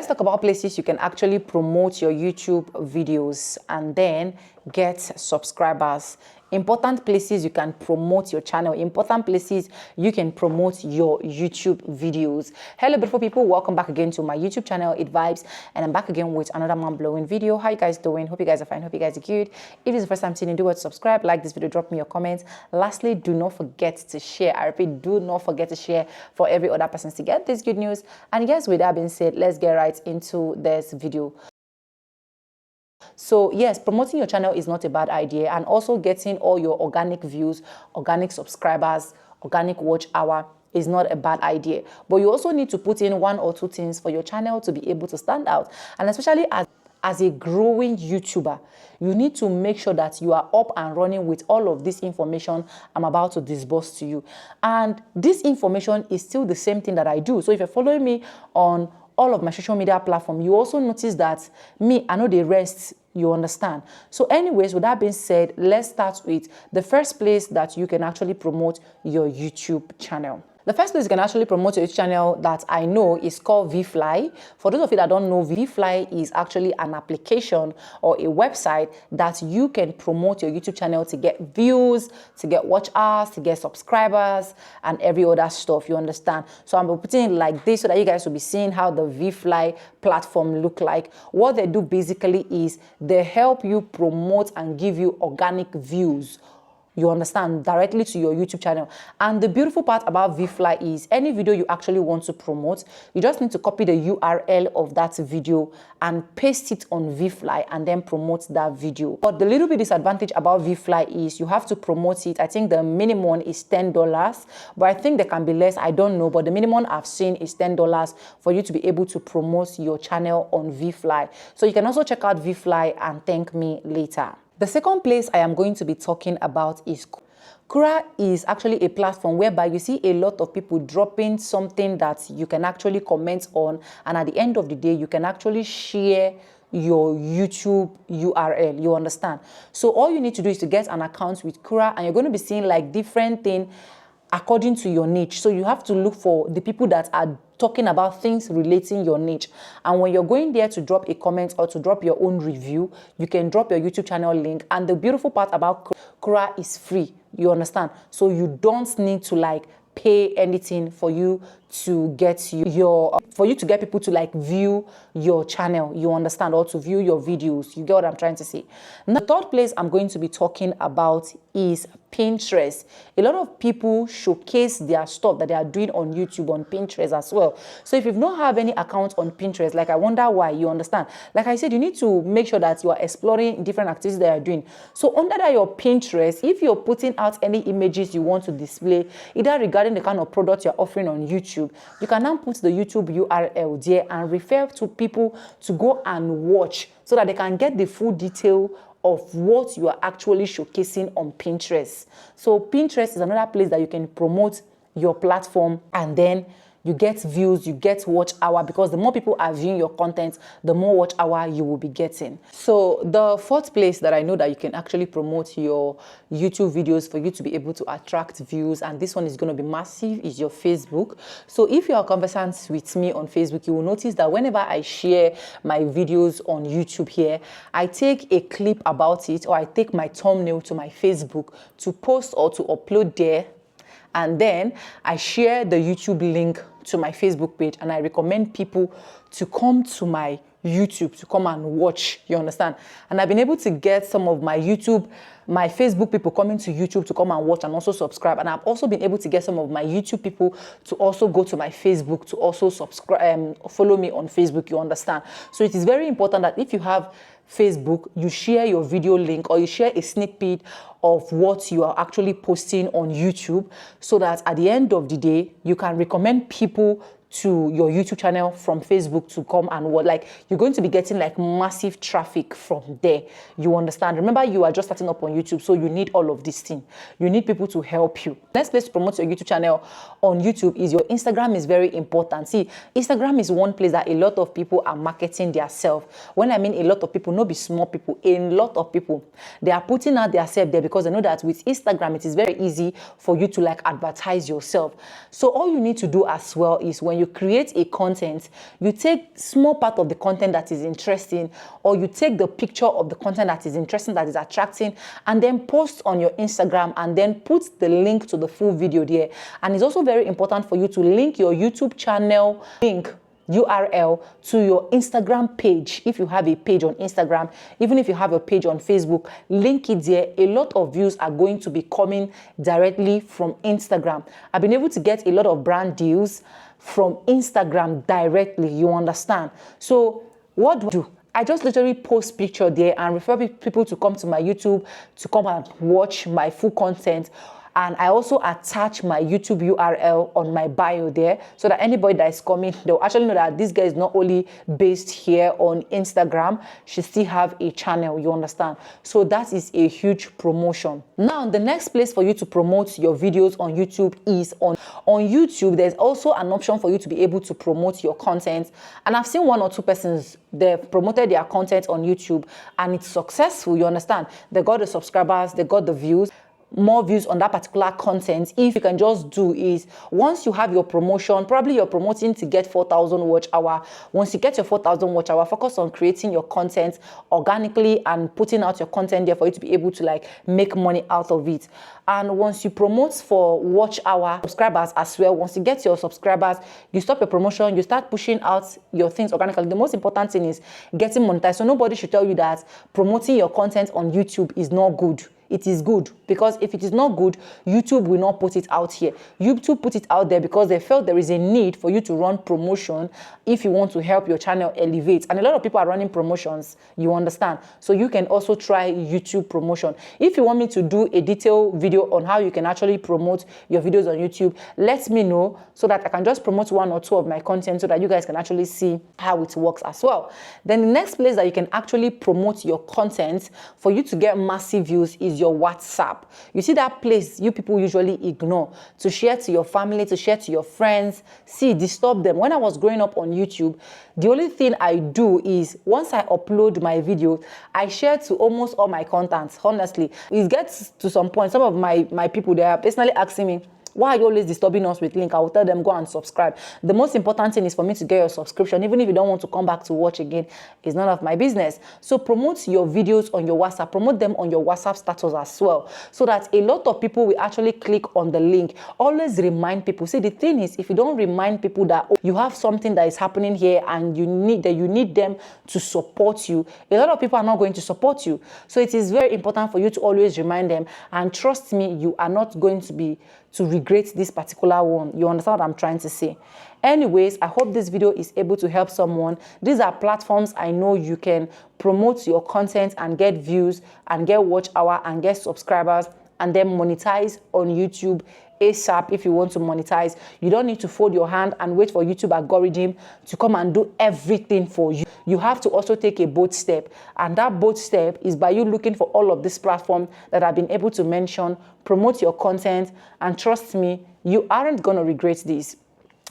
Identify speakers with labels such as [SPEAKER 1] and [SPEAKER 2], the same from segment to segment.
[SPEAKER 1] talk about places you can actually promote your YouTube videos and then get subscribers. Important places you can promote your channel, important places you can promote your YouTube videos. Hello beautiful people, welcome back again to my YouTube channel, It Vibes, and I'm back again with another mind-blowing video. How you guys doing? Hope you guys are fine, hope you guys are good. If it's the first time tuning in, do what to subscribe, like this video, drop me your comments. Lastly, do not forget to share. I repeat, do not forget to share for every other person to get this good news. And yes, with that being said, let's get right into this video. So yes, promoting your channel is not a bad idea, and also getting all your organic views, organic subscribers, organic watch hour is not a bad idea. But you also need to put in one or two things for your channel to be able to stand out. And especially as a growing YouTuber, you need to make sure that you are up and running with all of this information I'm about to disburse to you. And this information is still the same thing that I do. So if you're following me on all of my social media platform, you also notice that I know the rest, you understand. So anyways, with that being said, let's start with the first place that you can actually promote your YouTube channel. The first place you can actually promote your YouTube channel that I know is called VFly. For those of you that don't know, VFly is actually an application or a website that you can promote your YouTube channel to get views, to get watch hours, to get subscribers, and every other stuff, you understand. So I'm putting it like this so that you guys will be seeing how the VFly platform look like. What they do basically is they help you promote and give you organic views, you understand, directly to your YouTube channel. And the beautiful part about VFly is any video you actually want to promote, you just need to copy the URL of that video and paste it on VFly and then promote that video. But the little bit disadvantage about VFly is you have to promote it. I think the minimum is $10, but I think there can be less. I don't know, but the minimum I've seen is $10 for you to be able to promote your channel on VFly. So you can also check out VFly and thank me later. The second place I am going to be talking about is Quora. Is actually a platform whereby you see a lot of people dropping something that you can actually comment on, and at the end of the day, you can actually share your YouTube URL, you understand. So all you need to do is to get an account with Quora, and you're going to be seeing like different things according to your niche. So you have to look for the people that are talking about things relating your niche. And when you're going there to drop a comment or to drop your own review, you can drop your YouTube channel link. And the beautiful part about Quora is free, you understand. So you don't need to like pay anything for you to get people to like view your channel, you understand, or to view your videos. You get what I'm trying to say. Now, the third place I'm going to be talking about is Pinterest. A lot of people showcase their stuff that they are doing on YouTube on Pinterest as well. So if you've not have any account on Pinterest, like I wonder why, you understand. Like I said, you need to make sure that you are exploring different activities that you're doing. So under that your Pinterest, if you're putting out any images you want to display, either regarding the kind of product you're offering on YouTube, you can now put the YouTube URL there and refer to people to go and watch so that they can get the full detail of what you are actually showcasing on Pinterest. So Pinterest is another place that you can promote your platform, and then you get views, you get watch hour, because the more people are viewing your content, the more watch hour you will be getting. So the fourth place that I know that you can actually promote your YouTube videos for you to be able to attract views, and this one is going to be massive, is your Facebook. So if you are conversant with me on Facebook, you will notice that whenever I share my videos on YouTube here, I take a clip about it, or I take my thumbnail to my Facebook to post or to upload there. And then I share the YouTube link to my Facebook page, and I recommend people to come to my YouTube to come and watch, you understand. And I've been able to get some of my Facebook people coming to YouTube to come and watch and also subscribe. And I've also been able to get some of my YouTube people to also go to my Facebook to also subscribe, follow me on Facebook, you understand. So it is very important that if you have Facebook, you share your video link or you share a sneak peek of what you are actually posting on YouTube, so that at the end of the day, you can recommend people to your YouTube channel from Facebook to come and what, like, you're going to be getting like massive traffic from there, you understand. Remember, you are just starting up on YouTube, so you need all of these things. You need people to help you. Next place to promote your YouTube channel on YouTube is your Instagram. Is very important. See, Instagram is one place that a lot of people are marketing their self. When I mean a lot of people, not be small people, a lot of people, they are putting out their self there because they know that with Instagram it is very easy for you to like advertise yourself. So all you need to do as well is when when you create a content, you take small part of the content that is interesting, or you take the picture of the content that is interesting, that is attracting, and then post on your Instagram, and then put the link to the full video there. And it's also very important for you to link your YouTube channel link URL to your Instagram page. If you have a page on Instagram, even if you have a page on Facebook, link it there. A lot of views are going to be coming directly from Instagram. I've been able to get a lot of brand deals from Instagram directly, you understand? So what do I do? I just literally post picture there and refer people to come to my YouTube to come and watch my full content. And I also attach my YouTube URL on my bio there, so that anybody that is coming, they'll actually know that this guy is not only based here on Instagram, she still have a channel, you understand? So that is a huge promotion. Now, the next place for you to promote your videos on YouTube is on YouTube. There's also an option for you to be able to promote your content. And I've seen 1 or 2 persons, they've promoted their content on YouTube and it's successful, you understand? They got the subscribers, they got the views, more views on that particular content. If you can just do is, once you have your promotion, probably you're promoting to get 4,000 watch hour. Once you get your 4,000 watch hour, focus on creating your content organically and putting out your content there for you to be able to like make money out of it. And once you promote for watch hour subscribers as well, once you get your subscribers, you stop your promotion, you start pushing out your things organically. The most important thing is getting monetized. So nobody should tell you that promoting your content on YouTube is not good. It is good, because if it is not good, YouTube will not put it out here. YouTube put it out there because they felt there is a need for you to run promotion if you want to help your channel elevate. And a lot of people are running promotions, you understand? So you can also try YouTube promotion. If you want me to do a detailed video on how you can actually promote your videos on YouTube, let me know so that I can just promote 1 or 2 of my content so that you guys can actually see how it works as well. Then the next place that you can actually promote your content for you to get massive views is your WhatsApp. You see that place you people usually ignore to share to your family, to share to your friends. See, disturb them. When I was growing up on YouTube, the only thing I do is once I upload my video, I share to almost all my contacts. Honestly, it gets to some point, some of my people, they are personally asking me, why are you always disturbing us with link? I will tell them, go and subscribe. The most important thing is for me to get your subscription. Even if you don't want to come back to watch again, it's none of my business. So promote your videos on your WhatsApp. Promote them on your WhatsApp status as well, so that a lot of people will actually click on the link. Always remind people. See, the thing is, if you don't remind people that you have something that is happening here and you need them to support you, a lot of people are not going to support you. So it is very important for you to always remind them. And trust me, you are not going to regret this particular one. You understand what I'm trying to say? Anyways, I hope this video is able to help someone. These are platforms I know you can promote your content and get views and get watch hour and get subscribers and then monetize on YouTube ASAP. If you want to monetize, you don't need to fold your hand and wait for YouTube algorithm to come and do everything for you. You have to also take a bold step, and that bold step is by you looking for all of these platforms that I've been able to mention, promote your content, and trust me, you aren't going to regret this.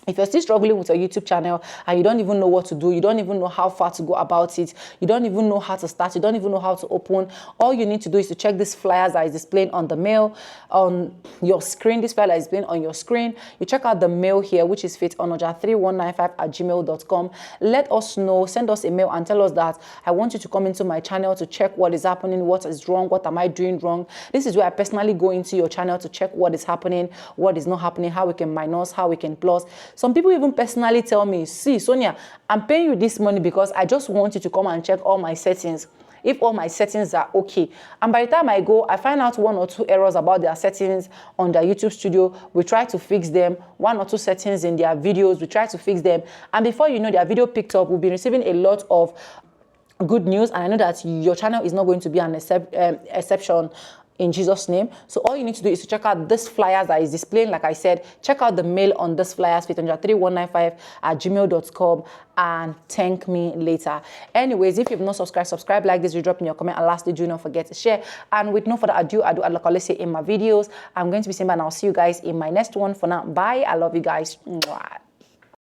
[SPEAKER 1] If you're still struggling with your YouTube channel and you don't even know what to do, you don't even know how far to go about it, you don't even know how to start, you don't even know how to open, all you need to do is to check these flyers that is displaying on the mail on your screen. This flyer is displaying on your screen. You check out the mail here, which is faithonoja3195@gmail.com. Let us know, send us a mail and tell us that I want you to come into my channel to check what is happening, what is wrong, what am I doing wrong. This is where I personally go into your channel to check what is happening, what is not happening, how we can minus, how we can plus. Some people even personally tell me, see, Sonia, I'm paying you this money because I just want you to come and check all my settings, if all my settings are okay. And by the time I go, I find out 1 or 2 errors about their settings on their YouTube studio. We try to fix them. 1 or 2 settings in their videos, we try to fix them. And before you know, their video picked up. We'll be receiving a lot of good news. And I know that your channel is not going to be an exception in Jesus' name. So all you need to do is to check out this flyers that is displaying. Like I said, check out the mail on this flyers, faithonoja3195@gmail.com, and thank me later. Anyways, if you've not subscribed, like this, you drop in your comment, and lastly, do not forget to share. And with no further ado, I do like I always say in my videos, I'm going to be saying bye, and I'll see you guys in my next one. For now, bye. I love you guys. Mwah.